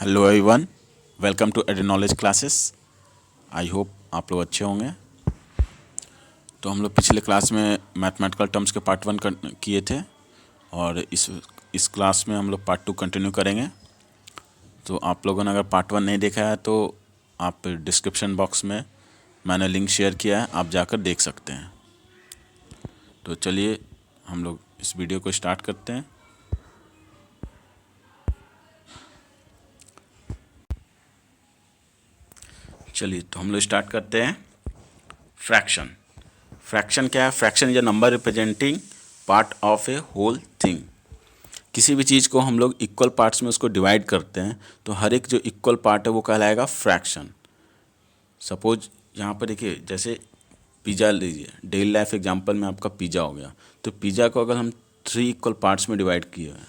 Hello everyone, welcome to AD knowledge classes. I hope आप लोग अच्छे होंगे। तो हम लोग पिछले क्लास में मैथमेटिकल टर्म्स के पार्ट 1 किए थे और इस क्लास में हम लोग पार्ट 2 कंटिन्यू करेंगे। तो आप लोगों ने अगर पार्ट 1 नहीं देखा है तो आप डिस्क्रिप्शन बॉक्स में मैंने लिंक शेयर किया है, आप जाकर देख सकते हैं। तो चलिए हम लोग इस वीडियो को स्टार्ट करते हैं। चलिए तो हम लोग स्टार्ट करते हैं। फ्रैक्शन। फ्रैक्शन क्या है? Fraction is a number representing part of a whole thing. किसी भी चीज़ को हम लोग इक्वल पार्ट्स में उसको डिवाइड करते हैं तो हर एक जो इक्वल पार्ट है वो कहलाएगा फ्रैक्शन। सपोज यहाँ पर देखिए, जैसे पिज़्ज़ा लीजिए, डेली लाइफ एग्जांपल में आपका पिज़्ज़ा हो गया। तो पिज़्ज़ा को अगर हम 3 इक्वल पार्ट्स में डिवाइड किए हैं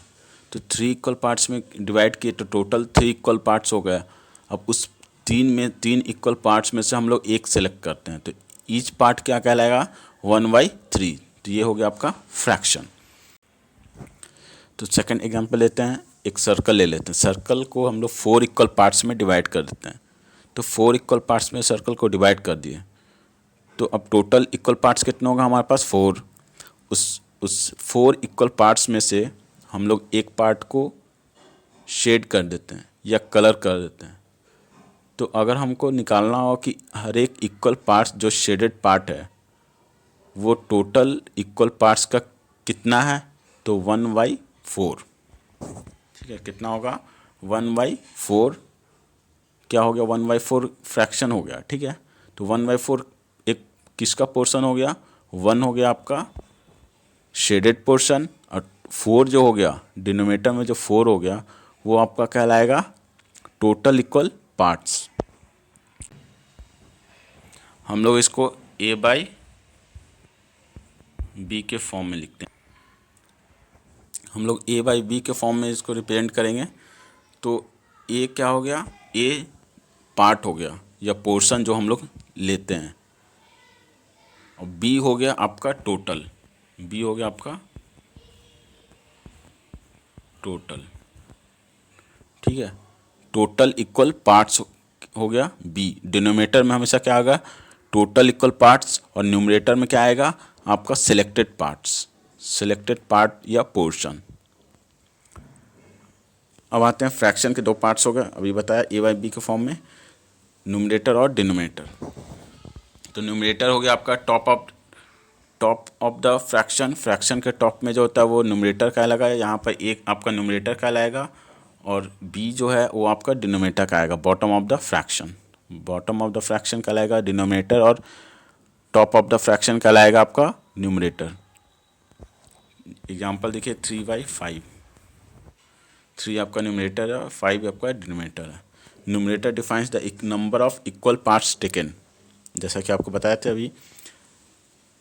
तो 3 इक्वल पार्ट्स में डिवाइड किए तो टोटल 3 इक्वल पार्ट्स हो गया। अब उस 3 इक्वल पार्ट्स में से हम लोग एक सेलेक्ट करते हैं तो ईच पार्ट क्या कहलाएगा? 1/3। तो ये हो गया आपका फ्रैक्शन। तो सेकंड एग्जांपल लेते हैं, एक सर्कल ले लेते हैं। सर्कल को हम लोग 4 इक्वल पार्ट्स में डिवाइड कर देते हैं। तो 4 इक्वल पार्ट्स में सर्कल को डिवाइड कर दिए तो अब टोटल इक्वल पार्ट्स कितने होगा हमारे पास? 4। उस 4 इक्वल पार्ट्स में से हम लोग एक पार्ट को शेड कर देते हैं या कलर कर देते हैं। तो अगर हमको निकालना हो कि हर एक इक्वल पार्ट्स जो शेडेड पार्ट है वो टोटल इक्वल पार्ट्स का कितना है, तो 1/4। ठीक है, कितना होगा? 1/4। क्या हो गया? 1/4 फ्रैक्शन हो गया। ठीक है, तो 1/4 एक किसका पोर्शन हो गया? 1 हो गया आपका शेडेड पोर्शन, और 4 जो हो गया डिनोमिनेटर में, जो 4 हो गया वो आपका कहलाएगा टोटल इक्वल पार्ट्स। हम लोग इसको a/b के फॉर्म में लिखते हैं। हम लोग a/b के फॉर्म में इसको रिप्रेजेंट करेंगे। तो a क्या हो गया? a पार्ट हो गया या पोर्शन जो हम लोग लेते हैं, और b हो गया आपका टोटल। b हो गया आपका टोटल। ठीक है, टोटल इक्वल पार्ट्स हो गया b। डिनोमिनेटर में हमेशा क्या आएगा? टोटल इक्वल पार्ट्स, और न्यूमरेटर में क्या आएगा? आपका सिलेक्टेड पार्ट्स, सिलेक्टेड पार्ट या पोर्शन। अब आते हैं फ्रैक्शन के 2 पार्ट्स हो गए, अभी बताया a/b के फॉर्म में, न्यूमरेटर और डिनोमिनेटर। तो न्यूमरेटर हो गया आपका top of the fraction. Fraction के टॉप में जो होता है वो न्यूमरेटर कहलाएगा। यहाँ पर एक आपका न्यूमरेटर कहलाएगा और b जो है वो आपका डिनोमिनेटर कहलाएगा, bottom of the fraction. Bottom of the fraction कहलाएगा डिनोमिनेटर और टॉप ऑफ द फ्रैक्शन कहलाएगा आपका न्यूमरेटर। एग्जांपल देखिए, 3/5। 3 आपका न्यूमरेटर है, 5 आपका डिनोमिनेटर है। Numerator defines the number of equal parts taken. जैसा कि आपको बताया था अभी,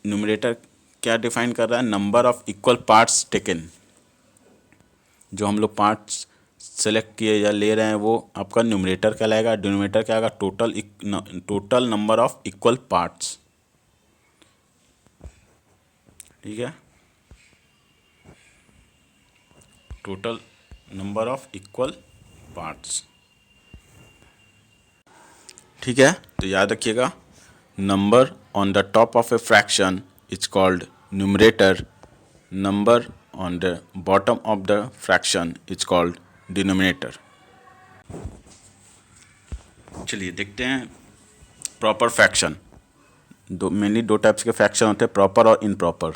न्यूमरेटर क्या डिफाइन कर रहा है? Number of equal parts taken. जो हम लोग पार्ट्स सेलेक्ट किए या ले रहे हैं वो आपका न्यूमरेटर कहलाएगा। डिनोमिनेटर क्या आएगा? Total number of equal parts. ठीक है, total number of equal parts. ठीक है, तो याद रखिएगा, number on the top of a fraction is called numerator, number on the bottom of the fraction is called denominator. चलिए देखते हैं प्रॉपर फ्रैक्शन। मेनली 2 टाइप्स के फ्रैक्शन होते हैं, प्रॉपर और इनप्रॉपर।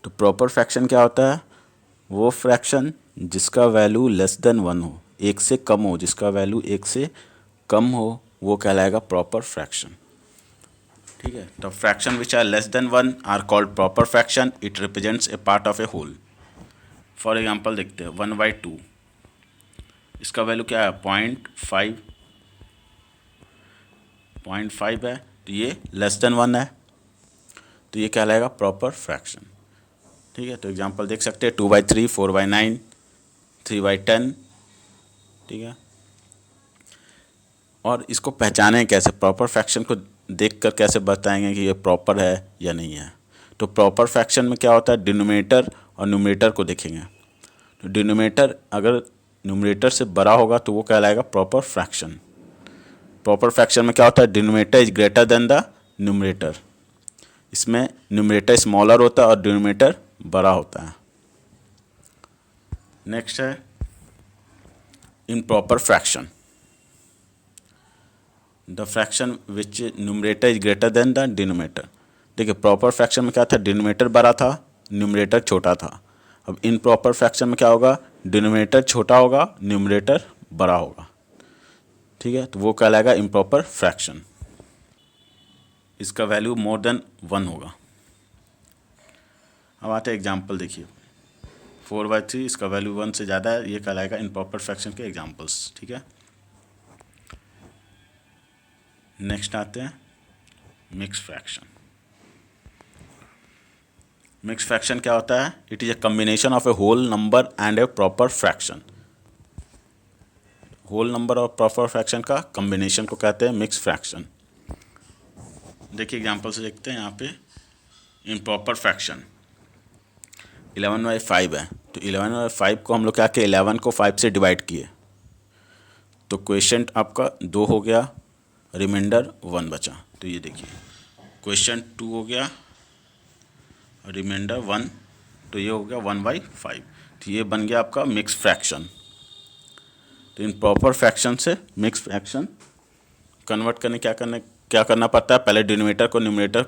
तो प्रॉपर फ्रैक्शन क्या होता है? वो फ्रैक्शन जिसका वैल्यू लेस देन 1 हो, 1 से कम हो, जिसका वैल्यू 1 से कम हो वो कहलाएगा प्रॉपर फ्रैक्शन। ठीक है, तो fraction which are less than 1 are called proper fraction. It represents a part of a whole. For example देखते हैं, 1/2 इसका वैल्यू क्या है? 0.5 है, तो ये लेस देन 1 है, तो ये कहलाएगा प्रॉपर फ्रैक्शन। ठीक है, तो एग्जांपल देख सकते हैं, 2/3, 4/9, 3/10। ठीक है, और इसको पहचानें कैसे? प्रॉपर फ्रैक्शन को देखकर कैसे बताएंगे कि ये प्रॉपर है या नहीं है? तो प्रॉपर फ्रैक्शन में क्या होता है? डिनोमिनेटर और न्यूमरेटर को देखेंगे। तो डिनोमिनेटर अगर न्यूमरेटर से बड़ा होगा तो वो कहलाएगा प्रॉपर फ्रैक्शन। प्रॉपर फ्रैक्शन में क्या होता है, denominator is greater than the numerator. इसमें न्यूमरेटर स्मॉलर होता है और डिनोमिनेटर बड़ा होता है। नेक्स्ट है improper fraction, the fraction which numerator is greater than the denominator. देखिए प्रॉपर फ्रैक्शन में क्या था, डिनोमिनेटर बड़ा था, न्यूमरेटर छोटा था। अब इम्प्रॉपर फ्रैक्शन में क्या होगा, डिनोमिनेटर छोटा होगा, न्यूमरेटर बड़ा होगा। ठीक है, तो वो कहलाएगा इम्प्रॉपर फ्रैक्शन। इसका वैल्यू मोर देन 1 होगा। अब आते हैं एग्जाम्पल, देखिए 4/3 इसका वैल्यू 1 से ज़्यादा है, ये कहलाएगा इम्प्रॉपर फ्रैक्शन के एग्जाम्पल्स। ठीक है, नेक्स्ट आते हैं मिक्स फ्रैक्शन। मिक्स फ्रैक्शन क्या होता है, it is a combination of a whole number and a proper fraction. Whole number और प्रॉपर फ्रैक्शन का कम्बिनेशन को कहते हैं मिक्स फ्रैक्शन। देखिए एग्जांपल से देखते हैं यहाँ पे इम्प्रॉपर फ्रैक्शन 11/5 है, तो 11/5 को हम लोग क्या किए, 11 को 5 से डिवाइड किए, तो क्वेश्चन आपका 2 हो गया, रिमाइंडर 1 बचा। तो ये देखिए क्वेश्चन 2 हो गया, रिमाइंडर 1, तो ये हो गया 1/5। तो ये बन गया आपका मिक्स फ्रैक्शन। तो इन प्रॉपर फ्रैक्शन से मिक्स फ्रैक्शन कन्वर्ट करने क्या करना पड़ता है, पहले डिनोमिनेटर को न्यूमरेटर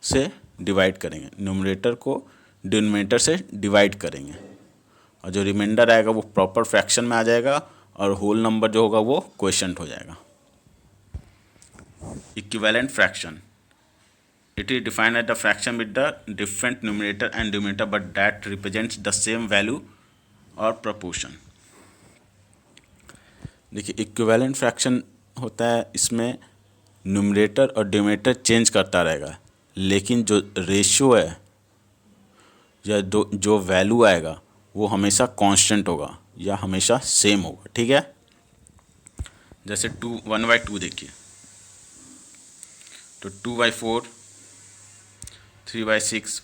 से डिवाइड करेंगे, न्यूमरेटर को डिनोमिनेटर से डिवाइड करेंगे, और जो रिमाइंडर आएगा वो प्रॉपर फ्रैक्शन में आ जाएगा, और होल नंबर जो होगा वो क्वोशिएंट हो जाएगा। Equivalent fraction, it is defined as the fraction with the different numerator and denominator but that represents the same value or proportion। देखिए इक्विवेलेंट फ्रैक्शन होता है, इसमें न्यूमरेटर और डिनोमिनेटर चेंज करता रहेगा, लेकिन जो रेशियो है या जो वैल्यू आएगा वो हमेशा कांस्टेंट होगा या हमेशा सेम होगा। ठीक है, जैसे 1/2 देखिए, तो 2/4, 3/6।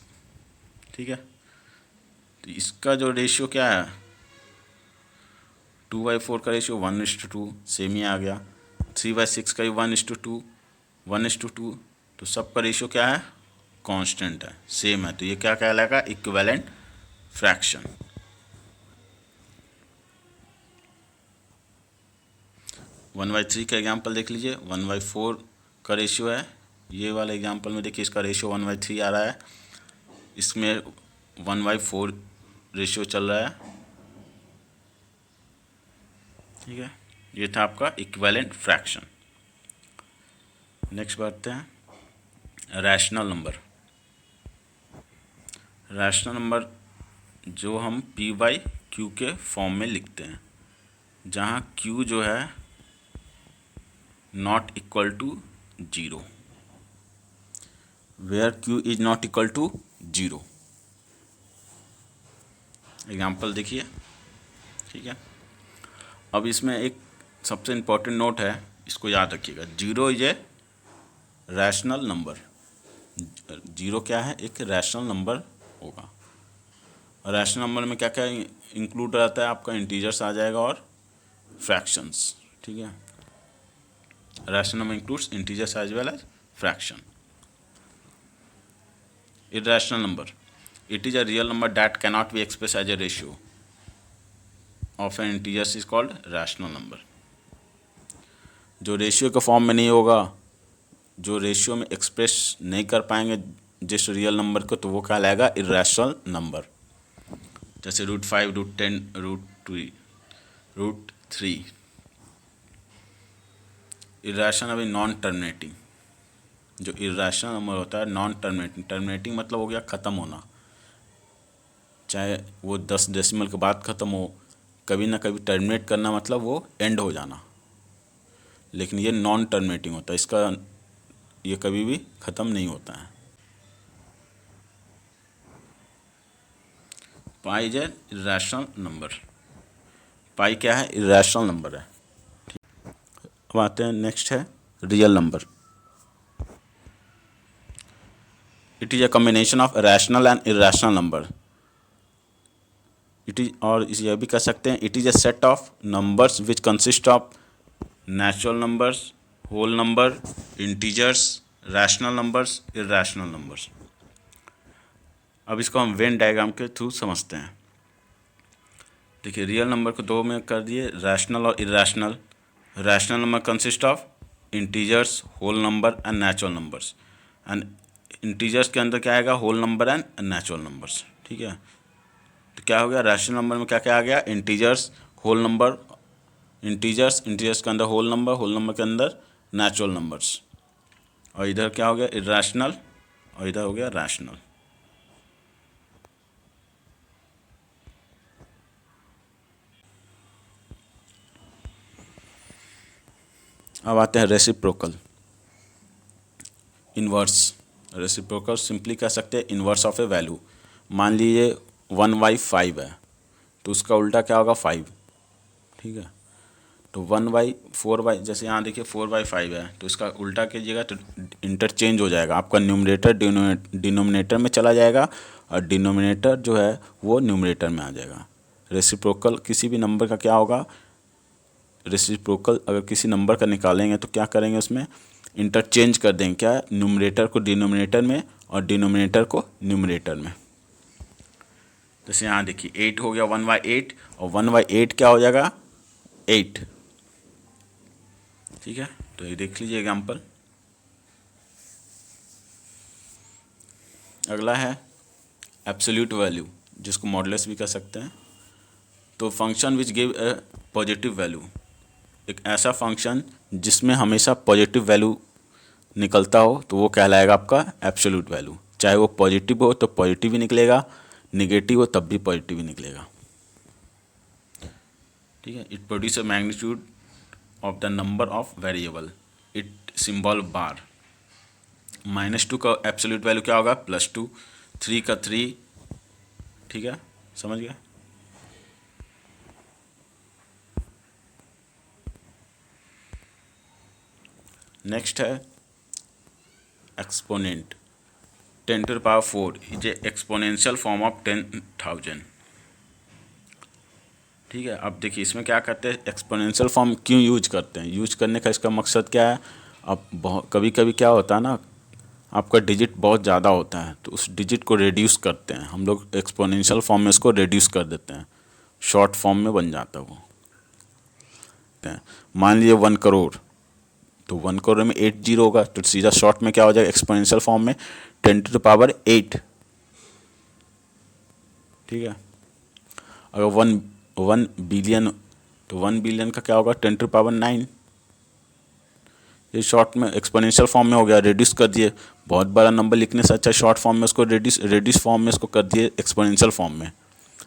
ठीक है, तो इसका जो रेशियो क्या है, 2/4 का रेशियो 1:2 सेम ही आ गया, 3/6 का भी 1:2, 1:2, तो सबका रेशियो क्या है, कांस्टेंट है, सेम है, तो ये क्या कहलाएगा, equivalent fraction. One by three का एग्जाम्पल देख लीजिए, 1/4 का रेशियो है, ये वाला एग्जाम्पल में देखिए इसका रेशियो 1/3 आ रहा है, इसमें 1/4 रेशियो चल रहा है। ठीक है, ये था आपका इक्विवेलेंट फ्रैक्शन। नेक्स्ट बढ़ते हैं रैशनल नंबर। रैशनल नंबर जो हम P/Q के फॉर्म में लिखते हैं, जहाँ Q जो है not equal to 0, where Q is not equal to 0। Example देखिए। ठीक है, अब इसमें एक सबसे इम्पोर्टेंट नोट है, इसको याद रखिएगा, 0 इज ए रैशनल नंबर। 0 क्या है, एक रैशनल नंबर होगा। रैशनल नंबर में क्या क्या इंक्लूड रहता है, आपका इंटीजर्स आ जाएगा और फ्रैक्शंस। ठीक है, rational number includes integers as well as fraction. Irrational number, it is a real number that cannot be expressed as a ratio of an integers is called rational number। जो ratio के form में नहीं होगा, जो ratio में express नहीं कर पाएंगे जिस रियल नंबर को, तो वो कहलाएगा इरैशनल नंबर। जैसे √5, √10, √2, √3। इरैशनल अभी नॉन टर्मिनेटिंग, जो इरैशनल नंबर होता है नॉन टर्मिनेटिंग, टर्मिनेटिंग मतलब हो गया ख़त्म होना, चाहे वो 10 डेसिमल के बाद ख़त्म हो, कभी ना कभी टर्मिनेट करना मतलब वो एंड हो जाना, लेकिन ये नॉन टर्मिनेटिंग होता है, इसका ये कभी भी ख़त्म नहीं होता है। Pi is a irrational number, pi क्या है, इरैशनल नंबर है। अब आते हैं नेक्स्ट है real number. It is a combination of rational and irrational number. It is, और इस यह भी कह सकते हैं it is a set of numbers which consist of natural numbers, whole number, integers, rational numbers, irrational numbers. अब इसको हम वेन डायग्राम के थ्रू समझते हैं। देखिए रियल नंबर को दो में कर दिए, रैशनल और irrational. Rational number consist of integers, whole number and natural numbers. And integers के अंदर क्या आएगा, whole number and natural numbers. ठीक है, तो क्या हो गया, रैशनल नंबर में क्या क्या आ गया, इंटीजर्स, होल नंबर, इंटीजर्स के अंदर होल नंबर के अंदर नेचुरल नंबर्स। और इधर क्या हो गया, इरेशनल, और इधर हो गया रैशनल। अब आते हैं रेसिप्रोकल, इन्वर्स। रेसिप्रोकल सिंपली कह सकते हैं इन्वर्स ऑफ ए वैल्यू। मान लीजिए 1/5 है तो उसका उल्टा क्या होगा, 5। ठीक है, तो 1/4, जैसे यहाँ देखिए 4/5 है तो इसका उल्टा कीजिएगा तो इंटरचेंज हो जाएगा, आपका न्यूमरेटर डिनोमिनेटर में चला जाएगा और डिनोमिनेटर जो है वो न्यूमरेटर में आ जाएगा। रेसिप्रोकल किसी भी नंबर का क्या होगा, रेसिप्रोकल अगर किसी नंबर का निकालेंगे तो क्या करेंगे, उसमें इंटरचेंज कर देंगे, क्या, न्यूमरेटर को डिनोमिनेटर में और डिनोमिनेटर को न्यूमरेटर में। जैसे यहाँ देखिए 8 हो गया 1/8 और 1/8 क्या हो जाएगा, 8। ठीक है, तो ये देख लीजिए एग्जाम्पल। अगला है एब्सोल्यूट वैल्यू, जिसको मॉडुलस भी कह सकते हैं। तो function which give a positive value, एक ऐसा फंक्शन जिसमें हमेशा पॉजिटिव वैल्यू निकलता हो तो वो कहलाएगा आपका एब्सोल्यूट वैल्यू। चाहे वो पॉजिटिव हो तो पॉजिटिव ही निकलेगा, निगेटिव हो तब भी पॉजिटिव ही निकलेगा। ठीक है, it produce a magnitude of the number of variable, it symbol bar. -2 का एब्सोल्यूट वैल्यू क्या होगा, +2, 3 का 3। ठीक है, समझ गया। नेक्स्ट है exponent. 10⁴ is a exponential form of 10,000। ठीक है, अब देखिए इसमें क्या करते हैं, एक्सपोनेंशियल फॉर्म क्यों यूज करते हैं, यूज करने का इसका मकसद क्या है। अब बहुत कभी कभी क्या होता है ना, आपका डिजिट बहुत ज़्यादा होता है तो उस डिजिट को रिड्यूस करते हैं हम लोग, एक्सपोनेंशियल फॉर्म में इसको रिड्यूस कर देते हैं, शॉर्ट फॉर्म में बन जाता है वो। मान लीजिए 1 करोड़, तो 1 करोड़ में 8 जीरो होगा तो सीधा शॉर्ट में क्या हो जाएगा, एक्सपोनेंशियल फॉर्म में 10⁸। ठीक है, अगर 1 बिलियन तो 1 बिलियन का क्या होगा, 10⁹। ये शॉर्ट में एक्सपोनेंशियल फॉर्म में हो गया, रिड्यूस कर दिए। बहुत बड़ा नंबर लिखने से अच्छा शॉर्ट फॉर्म में उसको रिड्यूस फॉर्म में इसको कर दिए एक्सपोनेंशियल फॉर्म में,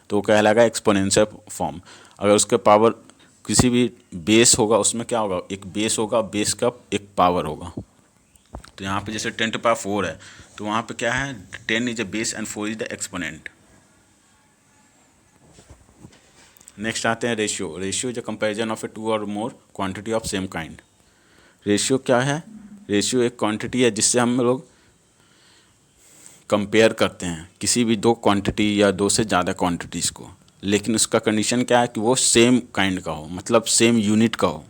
तो वो कहलाएगा एक्सपोनेंशियल फॉर्म। अगर उसके पावर किसी भी बेस होगा उसमें क्या होगा, एक बेस होगा, बेस का एक पावर होगा। तो यहाँ पे जैसे 10⁴ है तो वहाँ पे क्या है, 10 is a base and 4 is the exponent. Next आते हैं ratio. Ratio is a comparison of a 2 और more quantity of same kind. Ratio क्या है, रेशियो एक क्वांटिटी है जिससे हम लोग कंपेयर करते हैं किसी भी दो क्वांटिटी या दो से ज़्यादा क्वांटिटीज़ को, लेकिन उसका कंडीशन क्या है कि वो सेम काइंड का हो, मतलब सेम यूनिट का हो।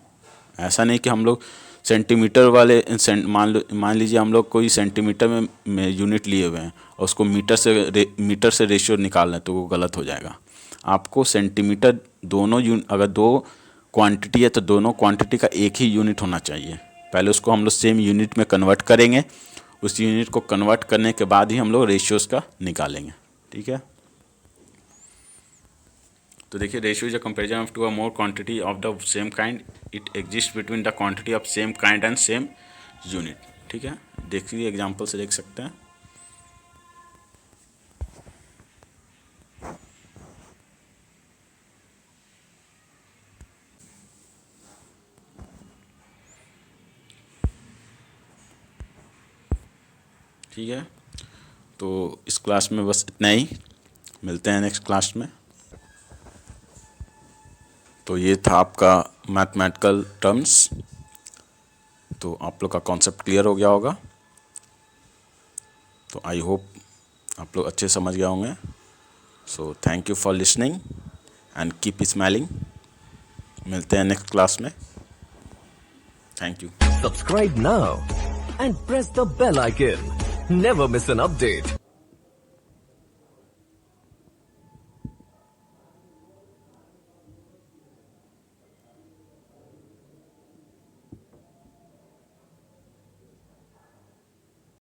ऐसा नहीं कि हम लोग सेंटीमीटर वाले मान लीजिए हम लोग कोई सेंटीमीटर में यूनिट लिए हुए हैं और उसको मीटर से रेशियो निकाल लें तो वो गलत हो जाएगा। आपको सेंटीमीटर अगर दो क्वांटिटी है तो दोनों क्वांटिटी का एक ही यूनिट होना चाहिए। पहले उसको हम लोग सेम यूनिट में कन्वर्ट करेंगे, उस यूनिट को कन्वर्ट करने के बाद ही हम लोग रेशियोज़ का निकालेंगे। ठीक है, तो देखिए ratio is a comparison of 2 और more quantity of the same kind, it exist between the quantity of same kind and same unit. ठीक है, देखिए एग्जांपल से देख सकते हैं। ठीक है, तो इस क्लास में बस इतना ही, मिलते हैं नेक्स्ट क्लास में। तो ये था आपका मैथमेटिकल टर्म्स, तो आप लोग का कॉन्सेप्ट क्लियर हो गया होगा। तो आई होप आप लोग अच्छे समझ गए होंगे। So thank you for listening and keep smiling. मिलते हैं नेक्स्ट क्लास में। Thank you. Subscribe now and press the bell icon. Never miss an update.